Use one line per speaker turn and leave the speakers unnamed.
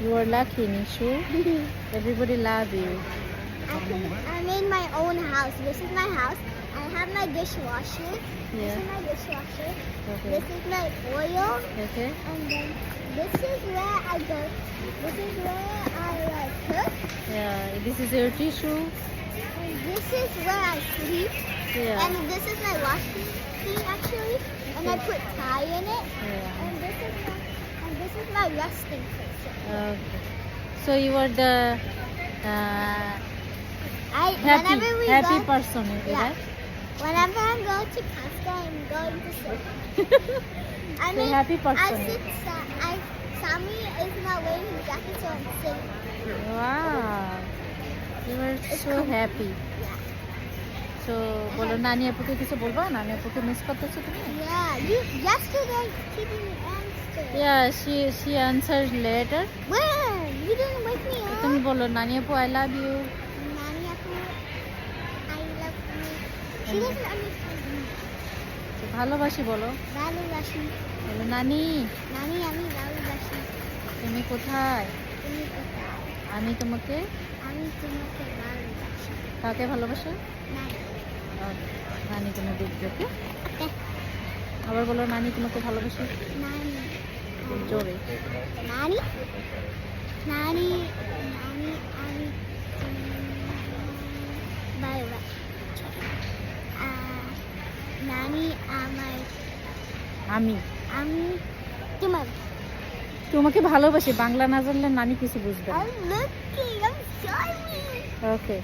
You are lucky, Nishu. Everybody love you.
I'm in my own house. This is my house. I have my dishwasher. This
Yeah.
is my dishwasher.
Okay.
This is my oil.
Okay.
And then this is where I go. This is where I cook.
Yeah. This is your tissue.
And this is where I sleep.
Yeah.
And this is my washing machine actually. And I put tie in it.
Yeah.
And this is my resting place.
Okay. So you are the
Whenever we
happy
go,
person,
Yeah.
right?
whenever I go to Casca, I'm going to sleep. I
The happy person.
Sammy is not wearing his jacket, so I'm sitting.
Wow. You are so happy.
Yeah.
So বলো নানি আপুকে কিছু বলবা? নানি আপুকে miss করতেছো তুমি?
Yeah. You yesterday she didn't answer.
Yeah, she answered later.
Where? You didn't wake me up.
তুমি বলো নানি আপু I love you.
Nani Appu, I love you. She doesn't understand me.
ভালোবাসি বলো।
ভালোবাসি।
বলো নানি
নানি আমি ভালোবাসি।
তুমি কোথায়?
তুমি কোথায়?
আমি তোমাকে
আমি তোমাকে ভালোবাসি।
কাকে ভালোবাসো?
নানি।
নানি কোনো দেখবে ওকে?
Okay.
আবার বলো নানি তোমাকে ভালোবাসি।
নানি।
জোরে।
নানি? নানি আমি ভালোবাসি। নানি আমার
আমি
তোমার
তোমাকে ভালোবাসি বাংলা না জানলে নানি কিছু বুঝবে না।
I'm looking, I'm sorry.
Okay